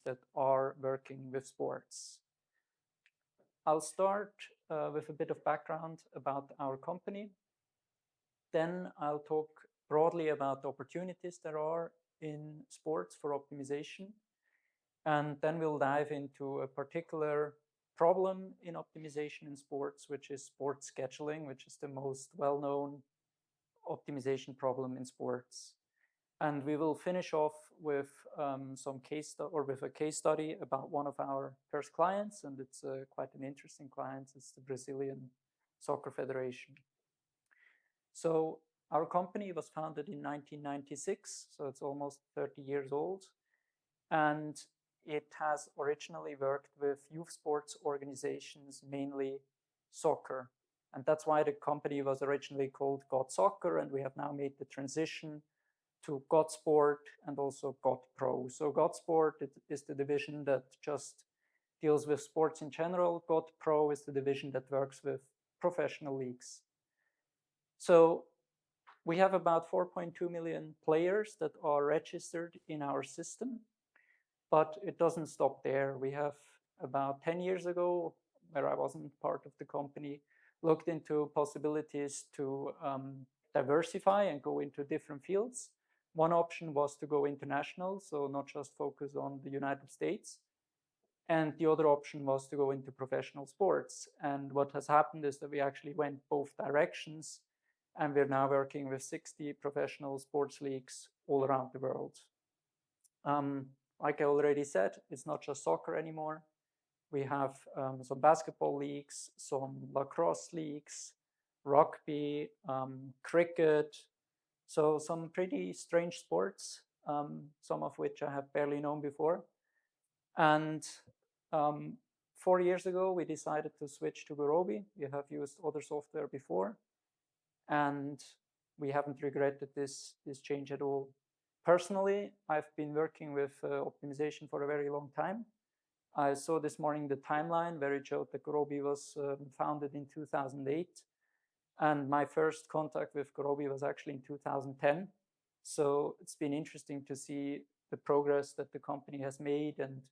that are working with sports. I'll start with a bit of background about our company. Then I'll talk broadly about the opportunities there are in sports for optimization. And then we'll dive into a particular problem in optimization in sports, which is sports scheduling, which is the most well-known optimization problem in sports. And we will finish off with with a case study about one of our first clients, and it's quite an interesting client. It's the Brazilian Soccer Federation. So our company was founded in 1996, so it's almost 30 years old, and it has originally worked with youth sports organizations, mainly soccer. And that's why the company was originally called Got Soccer, and we have now made the transition to Got Sport and also GotPro. So Got Sport is the division that just deals with sports in general. GotPro is the division that works with professional leagues. So we have about 4.2 million players that are registered in our system, but it doesn't stop there. We have about 10 years ago, where I wasn't part of the company, looked into possibilities to diversify and go into different fields. One option was to go international, so not just focus on the United States. And the other option was to go into professional sports. And what has happened is that we actually went both directions, and we're now working with 60 professional sports leagues all around the world. Like I already said, it's not just soccer anymore. We have some basketball leagues, some lacrosse leagues, rugby, cricket. So some pretty strange sports, some of which I have barely known before. And 4 years ago, we decided to switch to Gurobi. We have used other software before, and we haven't regretted this change at all. Personally, I've been working with optimization for a very long time. I saw this morning the timeline where it showed that Gurobi was founded in 2008. And my first contact with Gurobi was actually in 2010. So it's been interesting to see the progress that the company has made and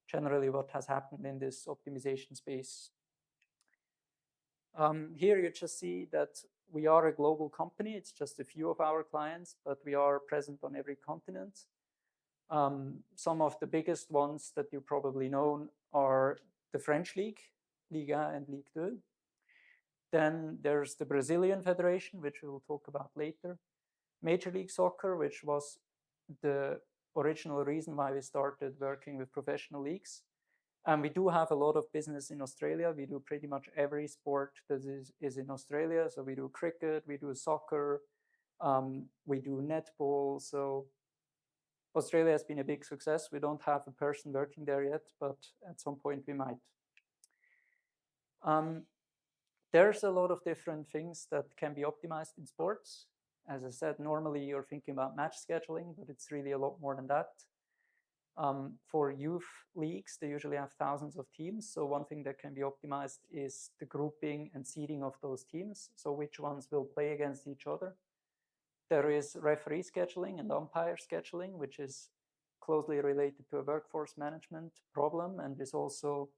generally what has happened in this optimization space. Here you just see that we are a global company. It's just a few of our clients, but we are present on every continent. Some of the biggest ones that you probably know are the French League, Liga and Ligue 2. Then there's the Brazilian Federation, which we will talk about later. Major League Soccer, which was the original reason why we started working with professional leagues. And we do have a lot of business in Australia. We do pretty much every sport that is in Australia. So we do cricket, we do soccer, we do netball. So Australia has been a big success. We don't have a person working there yet, but at some point we might. There's a lot of different things that can be optimized in sports. As I said, normally you're thinking about match scheduling, but it's really a lot more than that. For youth leagues, they usually have thousands of teams. So one thing that can be optimized is the grouping and seeding of those teams. So which ones will play against each other. There is referee scheduling and umpire scheduling, which is closely related to a workforce management problem, and is also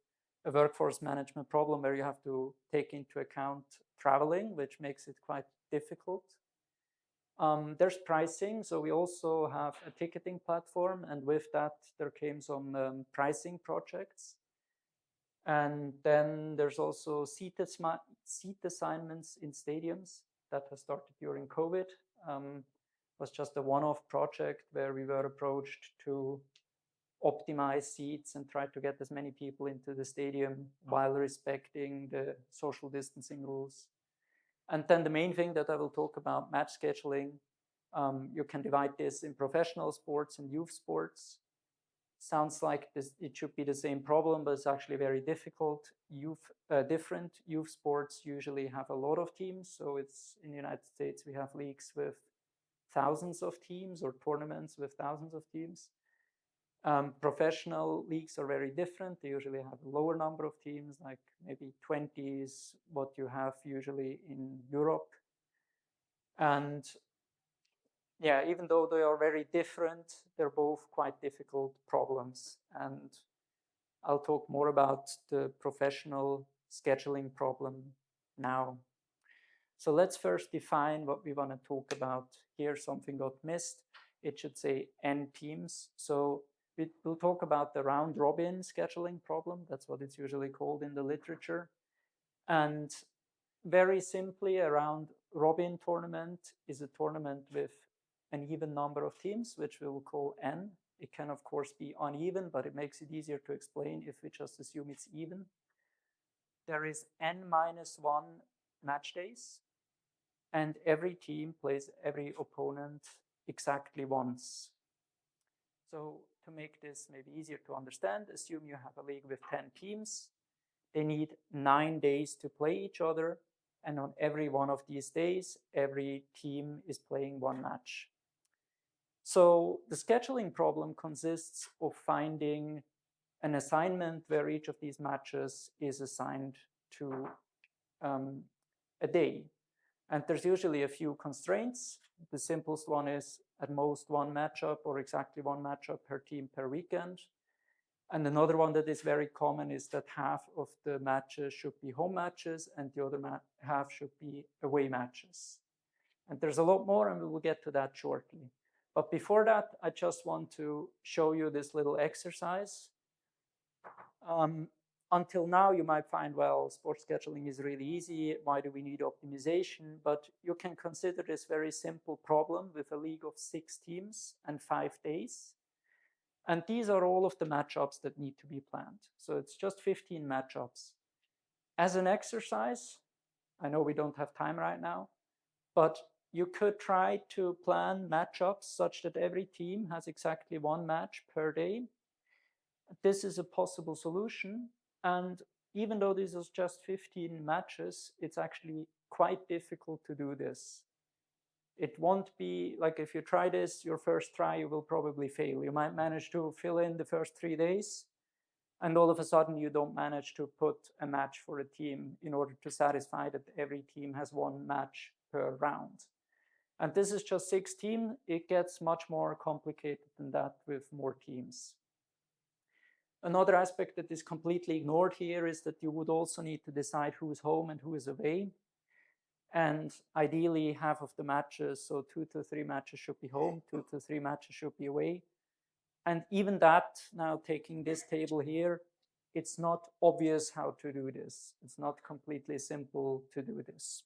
a workforce management problem where you have to take into account traveling, which makes it quite difficult. There's pricing. So we also have a ticketing platform, and with that, there came some pricing projects. And then there's also seat assignments in stadiums that has started during COVID. Was just a one-off project where we were approached to optimize seats and try to get as many people into the stadium while respecting the social distancing rules. And then the main thing that I will talk about, match scheduling. You can divide this in professional sports and youth sports. Sounds like it should be the same problem, but it's actually very difficult. Different youth sports usually have a lot of teams. So it's in the United States, we have leagues with thousands of teams or tournaments with thousands of teams. Professional leagues are very different. They usually have a lower number of teams, like maybe 20 is what you have usually in Europe. And yeah, even though they are very different, they're both quite difficult problems. And I'll talk more about the professional scheduling problem now. So let's first define what we want to talk about. Here, something got missed. It should say N teams. So we'll talk about the round robin scheduling problem. That's what it's usually called in the literature. And very simply, a round robin tournament is a tournament with an even number of teams, which we will call N. It can, of course, be uneven, but it makes it easier to explain if we just assume it's even. There is N minus 1 match days, and every team plays every opponent exactly once. So to make this maybe easier to understand, assume you have a league with 10 teams. They need 9 days to play each other, and on every one of these days, every team is playing one match. So the scheduling problem consists of finding an assignment where each of these matches is assigned to a day. And there's usually a few constraints. The simplest one is at most one matchup or exactly one matchup per team per weekend. And another one that is very common is that half of the matches should be home matches and the other half should be away matches. And there's a lot more, and we will get to that shortly. But before that, I just want to show you this little exercise. Until now, you might find, well, sports scheduling is really easy. Why do we need optimization? But you can consider this very simple problem with a league of 6 teams and 5 days. And these are all of the matchups that need to be planned. So it's just 15 matchups. As an exercise, I know we don't have time right now, but you could try to plan matchups such that every team has exactly one match per day. This is a possible solution. And even though this is just 15 matches, it's actually quite difficult to do this. It won't be like if you try this, your first try, you will probably fail. You might manage to fill in the first 3 days, and all of a sudden you don't manage to put a match for a team in order to satisfy that every team has one match per round. And this is just 6 teams. It gets much more complicated than that with more teams. Another aspect that is completely ignored here is that you would also need to decide who is home and who is away. And ideally, half of the matches, so 2 to 3 matches should be home, 2 to 3 matches should be away. And even that, now taking this table here, it's not obvious how to do this. It's not completely simple to do this.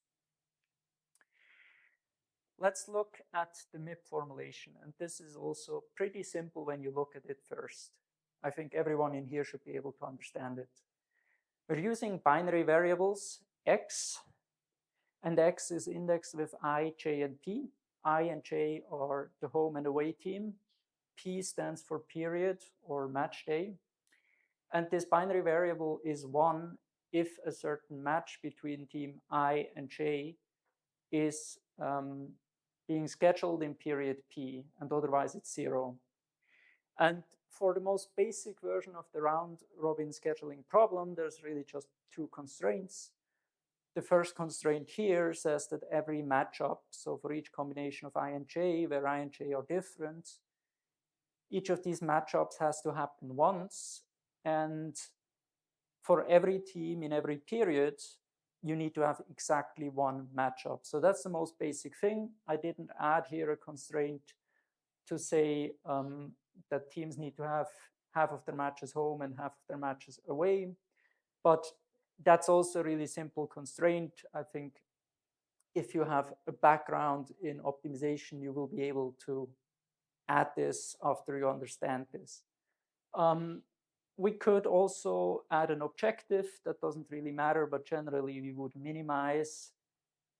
Let's look at the MIP formulation. And this is also pretty simple when you look at it first. I think everyone in here should be able to understand it. We're using binary variables, x, and x is indexed with I, j, and p. I and j are the home and away team. P stands for period or match day. And this binary variable is 1 if a certain match between team I and j is being scheduled in period P, and otherwise it's 0. And for the most basic version of the round robin scheduling problem, there's really just 2 constraints. The first constraint here says that every matchup, so for each combination of I and j, where I and j are different, each of these matchups has to happen once. And for every team in every period, you need to have exactly one matchup. So that's the most basic thing. I didn't add here a constraint to say that teams need to have half of their matches home and half of their matches away. But that's also a really simple constraint. I think if you have a background in optimization, you will be able to add this after you understand this. We could also add an objective. That doesn't really matter, but generally we would minimize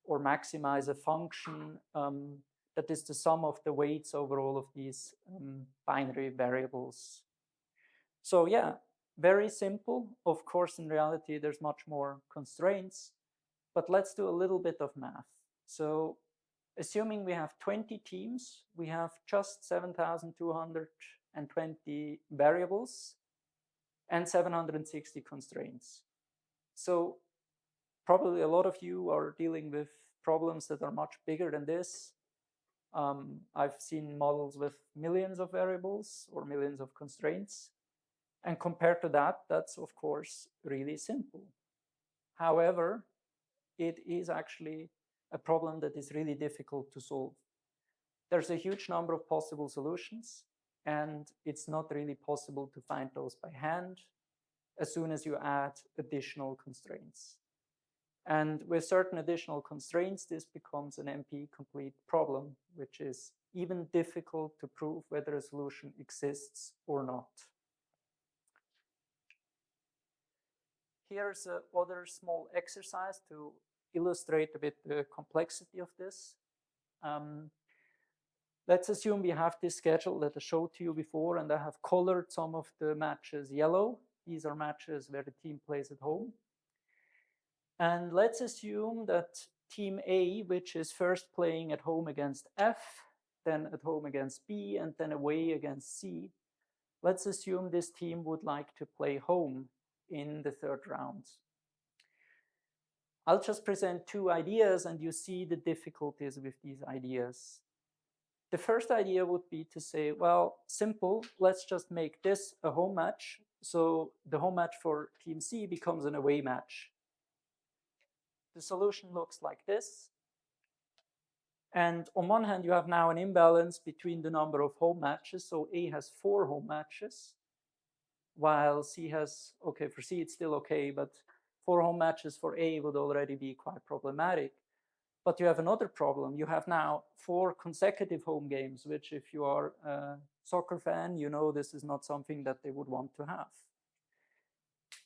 or maximize a function that is the sum of the weights over all of these binary variables. So yeah, very simple. Of course, in reality, there's much more constraints, but let's do a little bit of math. So assuming we have 20 teams, we have just 7,220 variables and 760 constraints. So probably a lot of you are dealing with problems that are much bigger than this. I've seen models with millions of variables or millions of constraints. And compared to that, that's of course really simple. However, it is actually a problem that is really difficult to solve. There's a huge number of possible solutions, and it's not really possible to find those by hand as soon as you add additional constraints. And with certain additional constraints, this becomes an NP-complete problem, which is even difficult to prove whether a solution exists or not. Here's another small exercise to illustrate a bit the complexity of this. Let's assume we have this schedule that I showed to you before, and I have colored some of the matches yellow. These are matches where the team plays at home. And let's assume that team A, which is first playing at home against F, then at home against B, and then away against C. Let's assume this team would like to play home in the third round. I'll just present two ideas, and you see the difficulties with these ideas. The first idea would be to say, well, simple, let's just make this a home match. So the home match for team C becomes an away match. The solution looks like this. And on one hand, you have now an imbalance between the number of home matches. So A has 4 home matches, while C has, okay, for C it's still okay, but 4 home matches for A would already be quite problematic. But you have another problem. You have now 4 consecutive home games, which if you are a soccer fan, you know this is not something that they would want to have.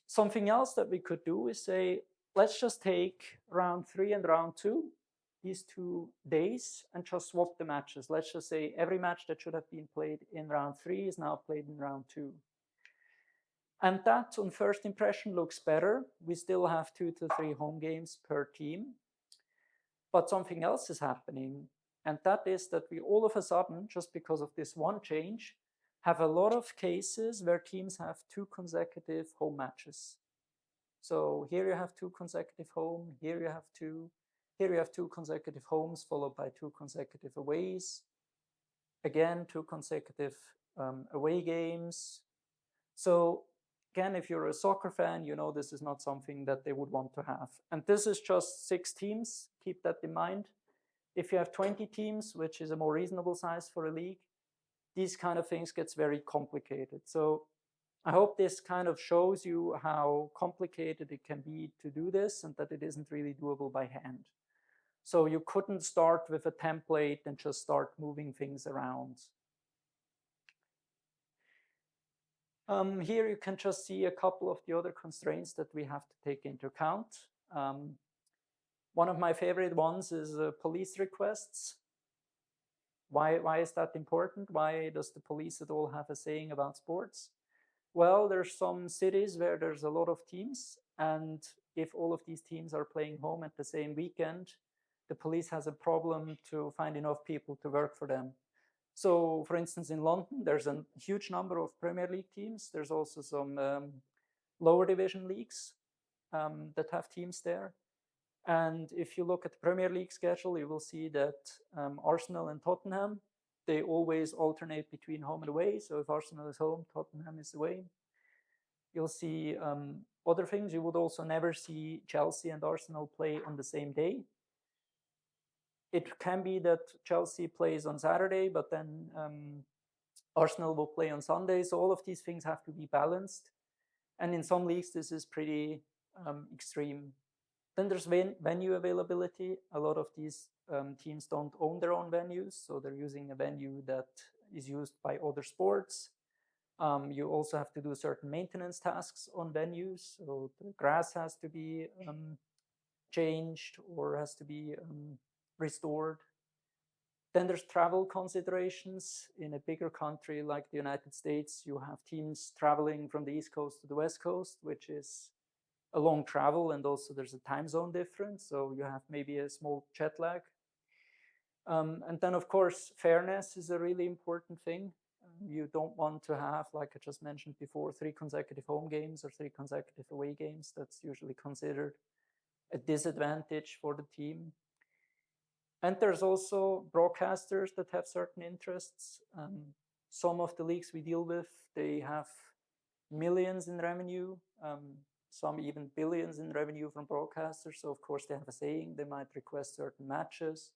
Something else that we could do is say, let's just take round 3 and round 2, these 2 days, and just swap the matches. Let's just say every match that should have been played in round 3 is now played in round 2. And that, on first impression, looks better. We still have 2 to 3 home games per team. But something else is happening, and that is that we all of a sudden, just because of this one change, have a lot of cases where teams have 2 consecutive home matches. So here you have 2 consecutive home, here you have 2, here you have 2 consecutive homes followed by 2 consecutive aways. Again, 2 consecutive away games. So again, if you're a soccer fan, you know this is not something that they would want to have. And this is just 6 teams, keep that in mind. If you have 20 teams, which is a more reasonable size for a league, these kind of things gets very complicated. So I hope this kind of shows you how complicated it can be to do this and that it isn't really doable by hand. So you couldn't start with a template and just start moving things around. Here you can just see a couple of the other constraints that we have to take into account. One of my favorite ones is police requests. Why is that important? Why does the police at all have a saying about sports? Well, there's some cities where there's a lot of teams, and if all of these teams are playing home at the same weekend, the police has a problem to find enough people to work for them. So, for instance, in London, there's a huge number of Premier League teams. There's also some lower division leagues that have teams there. And if you look at the Premier League schedule, you will see that Arsenal and Tottenham, they always alternate between home and away. So if Arsenal is home, Tottenham is away. You'll see other things. You would also never see Chelsea and Arsenal play on the same day. It can be that Chelsea plays on Saturday, but then Arsenal will play on Sunday. So all of these things have to be balanced. And in some leagues, this is pretty extreme. Then there's venue availability. A lot of these teams don't own their own venues, so they're using a venue that is used by other sports. You also have to do certain maintenance tasks on venues. So the grass has to be changed or has to be restored. Then there's travel considerations. In a bigger country like the United States, you have teams traveling from the East Coast to the West Coast, which is a long travel, and also there's a time zone difference, so you have maybe a small jet lag. And then, of course, fairness is a really important thing. You don't want to have, like I just mentioned before, 3 consecutive home games or 3 consecutive away games. That's usually considered a disadvantage for the team. And there's also broadcasters that have certain interests. Some of the leagues we deal with, they have millions in revenue, some even billions in revenue from broadcasters. So of course they have a saying. They might request certain matches,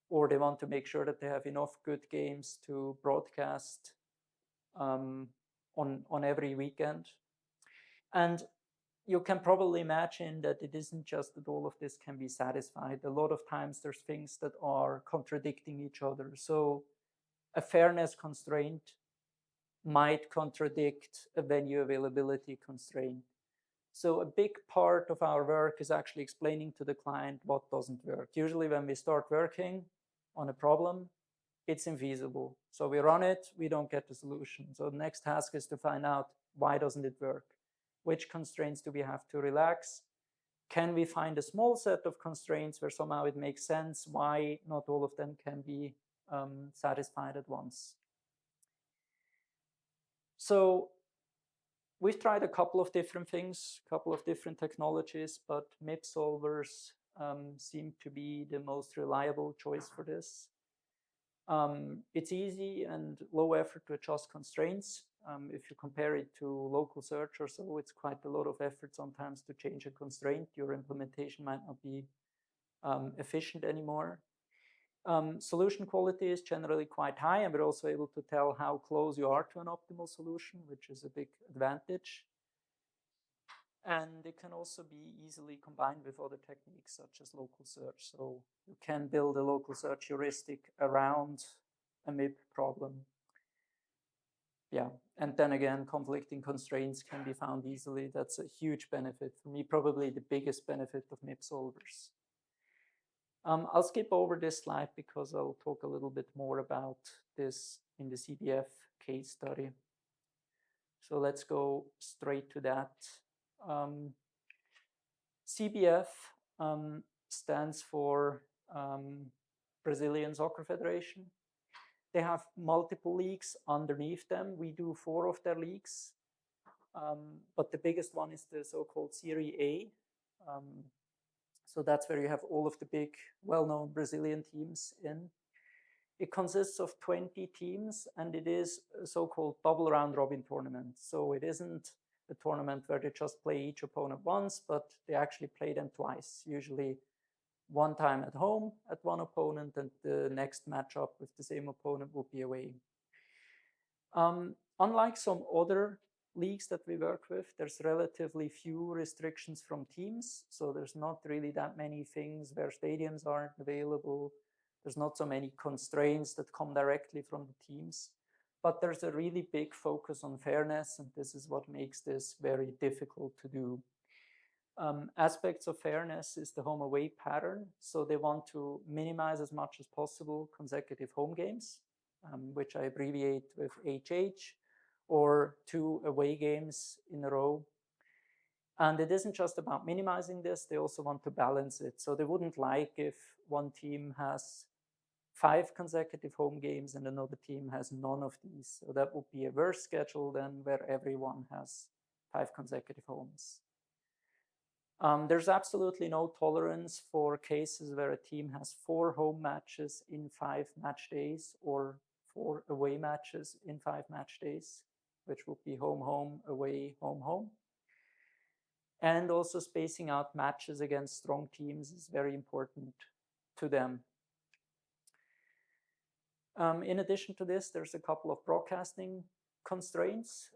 or they want to make sure that they have enough good games to broadcast on every weekend. And you can probably imagine that it isn't just that all of this can be satisfied. A lot of times there's things that are contradicting each other. So a fairness constraint might contradict a venue availability constraint. So a big part of our work is actually explaining to the client what doesn't work. Usually when we start working on a problem, it's infeasible. So we run it, we don't get the solution. So the next task is to find out, why doesn't it work? Which constraints do we have to relax? Can we find a small set of constraints where somehow it makes sense why not all of them can be satisfied at once? So we've tried a couple of different things, a couple of different technologies, but MIP solvers seem to be the most reliable choice for this. It's easy and low effort to adjust constraints. If you compare it to local search or so, it's quite a lot of effort sometimes to change a constraint. Your implementation might not be efficient anymore. Solution quality is generally quite high, and we're also able to tell how close you are to an optimal solution, which is a big advantage. And it can also be easily combined with other techniques such as local search. So you can build a local search heuristic around a MIP problem. Yeah, and then again, conflicting constraints can be found easily. That's a huge benefit. For me, probably the biggest benefit of MIP solvers. I'll skip over this slide because I'll talk a little bit more about this in the CBF case study. So let's go straight to that. CBF stands for Brazilian Soccer Federation. They have multiple leagues underneath them. We do 4 of their leagues, but the biggest one is the so-called Serie A. So that's where you have all of the big, well-known Brazilian teams in. It consists of 20 teams, and it is a so-called double round robin tournament. So it isn't a tournament where they just play each opponent once, but they actually play them twice, usually one time at home at one opponent, and the next matchup with the same opponent will be away. Unlike some other leagues that we work with, there's relatively few restrictions from teams. So there's not really that many things where stadiums aren't available. There's not so many constraints that come directly from the teams. But there's a really big focus on fairness, and this is what makes this very difficult to do. Aspects of fairness is the home-away pattern. So they want to minimize as much as possible consecutive home games, which I abbreviate with HH, or 2 away games in a row. And it isn't just about minimizing this, they also want to balance it. So they wouldn't like if one team has 5 consecutive home games and another team has none of these. So that would be a worse schedule than where everyone has 5 consecutive homes. There's absolutely no tolerance for cases where a team has 4 home matches in 5 match days, or 4 away matches in 5 match days, which would be home, home, away, home, home. And also spacing out matches against strong teams is very important to them. In addition to this, there's a couple of broadcasting constraints.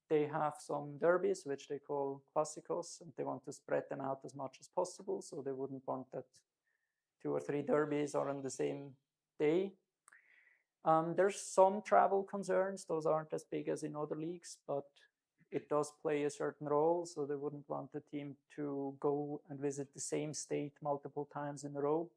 They have some derbies, which they call clásicos, and they want to spread them out as much as possible. So they wouldn't want that 2 or 3 derbies are on the same day. There's some travel concerns. Those aren't as big as in other leagues, but it does play a certain role. So they wouldn't want the team to go and visit the same state multiple times in a row.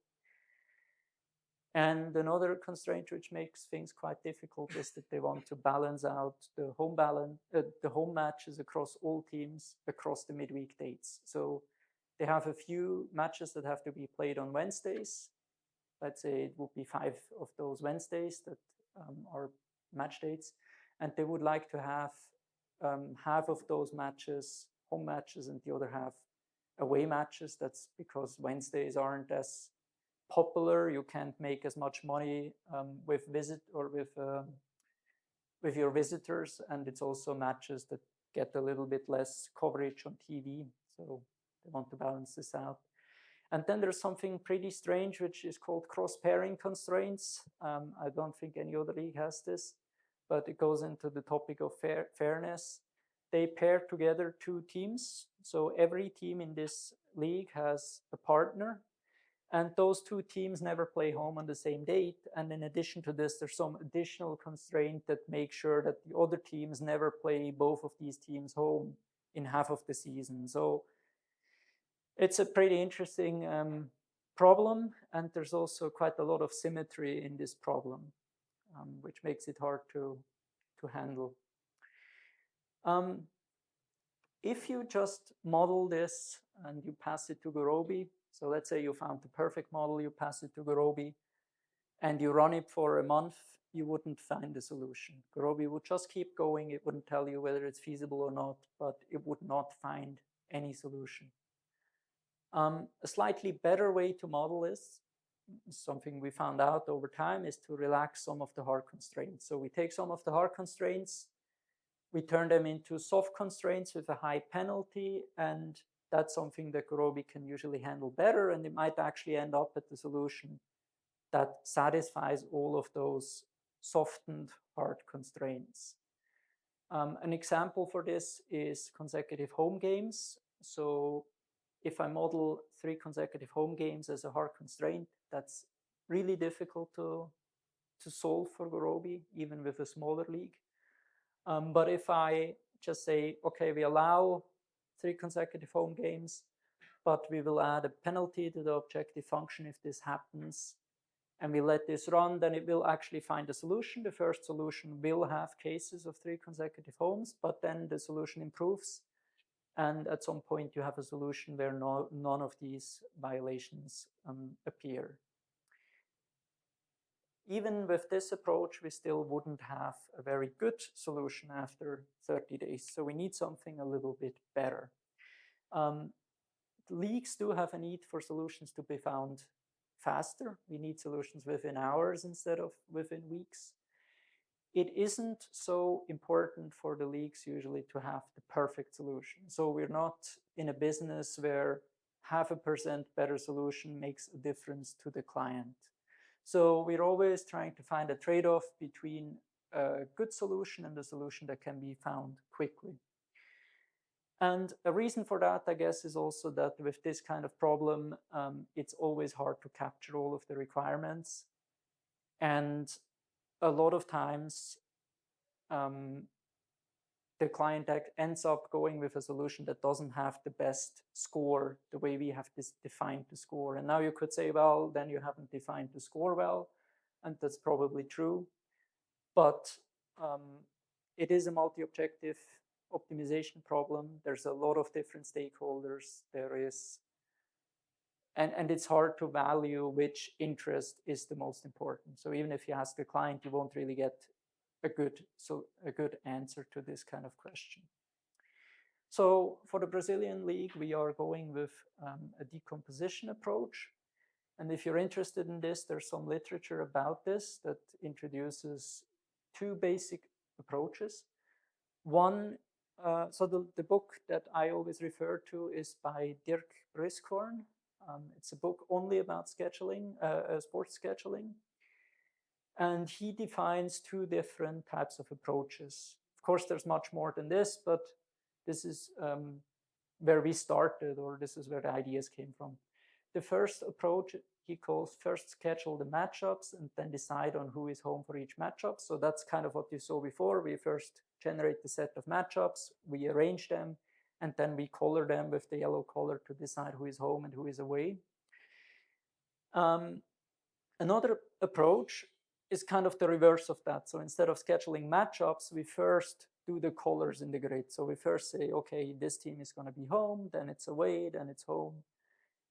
And another constraint which makes things quite difficult is that they want to balance out the home matches across all teams across the midweek dates. So they have a few matches that have to be played on Wednesdays. Let's say it would be 5 of those Wednesdays that are match dates, and they would like to have half of those matches home matches and the other half away matches. That's because Wednesdays aren't as popular, you can't make as much money with your visitors, and it's also matches that get a little bit less coverage on TV. So they want to balance this out. And then there's something pretty strange, which is called cross-pairing constraints. I don't think any other league has this, but it goes into the topic of fairness. They pair together two teams. So every team in this league has a partner, and those two teams never play home on the same date. And in addition to this, there's some additional constraint that makes sure that the other teams never play both of these teams home in half of the season. So it's a pretty interesting problem, and there's also quite a lot of symmetry in this problem, which makes it hard to handle. If you just model this and you pass it to Gurobi, so let's say you found the perfect model, you pass it to Gurobi, and you run it for a month, you wouldn't find a solution. Gurobi would just keep going. It wouldn't tell you whether it's feasible or not, but it would not find any solution. A slightly better way to model this, something we found out over time, is to relax some of the hard constraints. So we take some of the hard constraints, we turn them into soft constraints with a high penalty, and that's something that Gurobi can usually handle better, and it might actually end up at the solution that satisfies all of those softened hard constraints. An example for this is consecutive home games. So if I model 3 consecutive home games as a hard constraint, that's really difficult to solve for Gurobi, even with a smaller league. But if I just say, okay, we allow 3 consecutive home games, but we will add a penalty to the objective function if this happens, and we let this run, then it will actually find a solution. The first solution will have cases of 3 consecutive homes, but then the solution improves. And at some point, you have a solution where none of these violations appear. Even with this approach, we still wouldn't have a very good solution after 30 days. So we need something a little bit better. Leagues do have a need for solutions to be found faster. We need solutions within hours instead of within weeks. It isn't so important for the leagues usually to have the perfect solution. So we're not in a business where 0.5% better solution makes a difference to the client. So we're always trying to find a trade-off between a good solution and a solution that can be found quickly. And a reason for that, I guess, is also that with this kind of problem, it's always hard to capture all of the requirements. And a lot of times, the client ends up going with a solution that doesn't have the best score the way we have defined the score. And now you could say, well, then you haven't defined the score well, and that's probably true. But it is a multi-objective optimization problem. There's a lot of different stakeholders. And it's hard to value which interest is the most important. So even if you ask the client, you won't really get a good answer to this kind of question. So for the Brazilian league, we are going with a decomposition approach. And if you're interested in this, there's some literature about this that introduces 2 basic approaches. One, so the book that I always refer to is by Dirk Briskhorn. It's a book only about scheduling, sports scheduling. And he defines 2 different types of approaches. Of course, there's much more than this, but this is where we started, or this is where the ideas came from. The first approach he calls first schedule the matchups and then decide on who is home for each matchup. So that's kind of what you saw before. We first generate the set of matchups, we arrange them, and then we color them with the yellow color to decide who is home and who is away. Another approach is kind of the reverse of that. So instead of scheduling matchups, we first do the colors in the grid. So we first say, okay, this team is going to be home, then it's away, then it's home.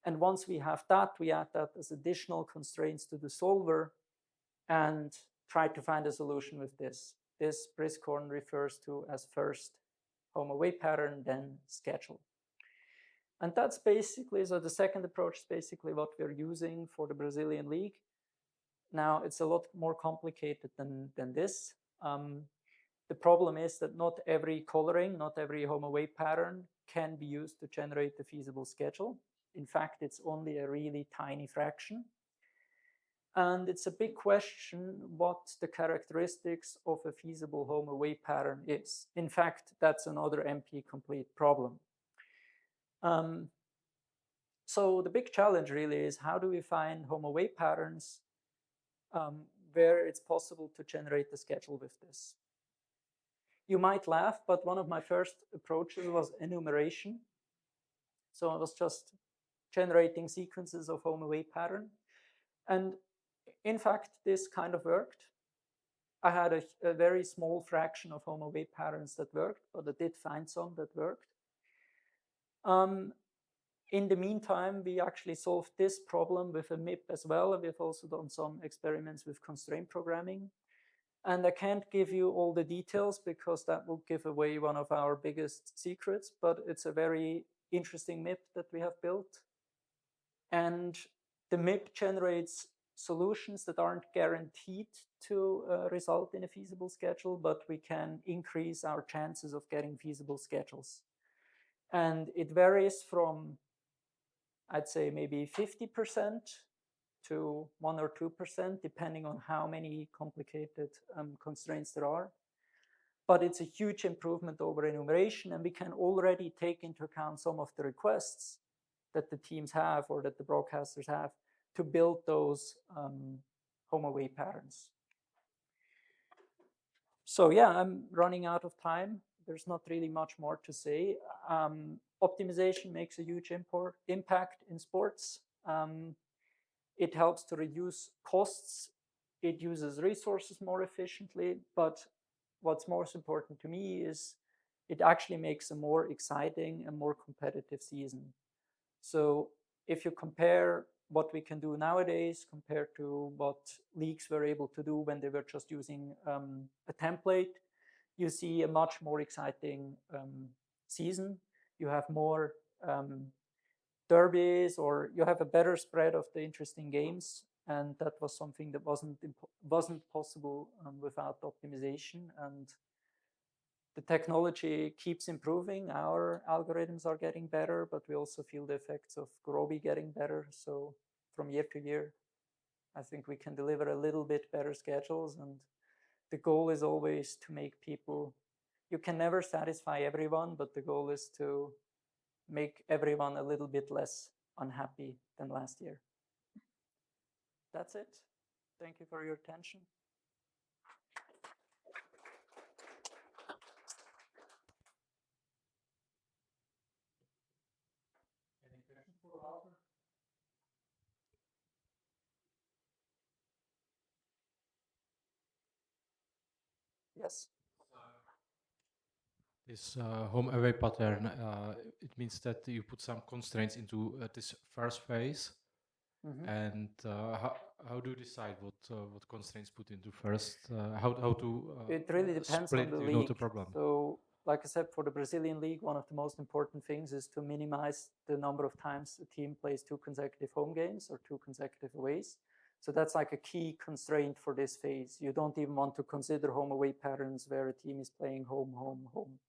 And once we have that, we add that as additional constraints to the solver and try to find a solution with this. This Briskhorn refers to as first home away pattern, then schedule. And that's basically, so the second approach is basically what we're using for the Brazilian league. Now, it's a lot more complicated than this. The problem is that not every coloring, not every home away pattern can be used to generate a feasible schedule. In fact, it's only a really tiny fraction. And it's a big question what the characteristics of a feasible home away pattern is. In fact, that's another MP complete problem. So the big challenge really is how do we find home away patterns where it's possible to generate the schedule with this. You might laugh, but one of my first approaches was enumeration. So I was just generating sequences of home away pattern. And in fact, this kind of worked. I had a very small fraction of home away patterns that worked, but I did find some that worked. In the meantime, we actually solved this problem with a MIP as well. We've also done some experiments with constraint programming. And I can't give you all the details because that will give away one of our biggest secrets, but it's a very interesting MIP that we have built. And the MIP generates solutions that aren't guaranteed to result in a feasible schedule, but we can increase our chances of getting feasible schedules. And it varies from, I'd say, maybe 50% to 1 or 2%, depending on how many complicated constraints there are. But it's a huge improvement over enumeration, and we can already take into account some of the requests that the teams have or that the broadcasters have to build those home away patterns. So yeah, I'm running out of time. There's not really much more to say. Optimization makes a huge impact in sports. It helps to reduce costs. It uses resources more efficiently. But what's most important to me is it actually makes a more exciting and more competitive season. So if you compare what we can do nowadays compared to what leagues were able to do when they were just using a template, you see a much more exciting season. You have more derbies, or you have a better spread of the interesting games, and that was something that wasn't possible without optimization. And the technology keeps improving. Our algorithms are getting better, but we also feel the effects of Gurobi getting better. So from year to year, I think we can deliver a little bit better schedules. And the goal is always to make people, you can never satisfy everyone, but the goal is to make everyone a little bit less unhappy than last year. That's it. Thank you for your attention. Any questions for Walter? Yes. This home away pattern, it means that you put some constraints into this first phase. Mm-hmm. And how do you decide what constraints put into first? How to it really depends split, on the you league. know, the problem? So, like I said, for the Brazilian league, one of the most important things is to minimize the number of times a team plays 2 consecutive home games or 2 consecutive aways. So that's like a key constraint for this phase. You don't even want to consider home away patterns where a team is playing home, home, home.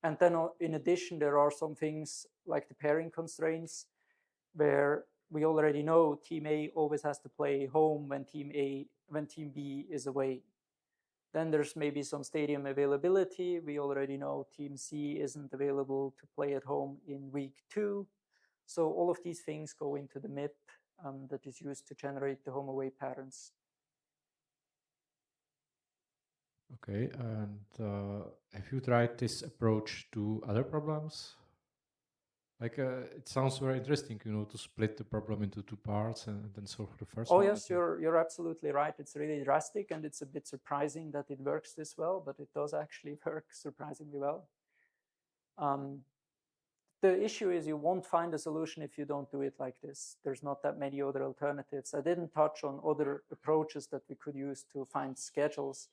And then in addition, there are some things like the pairing constraints where we already know team A always has to play home when team B is away. Then there's maybe some stadium availability. We already know team C isn't available to play at home in week 2. So all of these things go into the MIP that is used to generate the home away patterns. Okay, and have you tried this approach to other problems? Like it sounds very interesting, you know, to split the problem into 2 parts and then solve the first Oh one. yes, you're absolutely right. It's really drastic, and it's a bit surprising that it works this well, but it does actually work surprisingly well. The issue is you won't find a solution if you don't do it like this. There's not that many other alternatives. I didn't touch on other approaches that we could use to find schedules.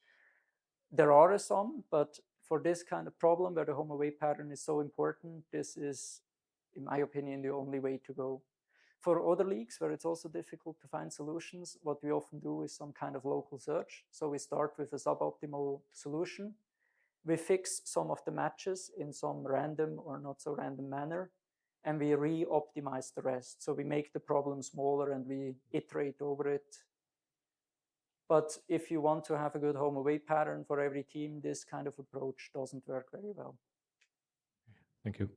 There are some, but for this kind of problem where the home away pattern is so important, this is in my opinion, the only way to go. For other leagues where it's also difficult to find solutions, what we often do is some kind of local search. So we start with a suboptimal solution. We fix some of the matches in some random or not so random manner, and we re-optimize the rest. So we make the problem smaller and we iterate over it. But if you want to have a good home away pattern for every team, this kind of approach doesn't work very well. Thank you.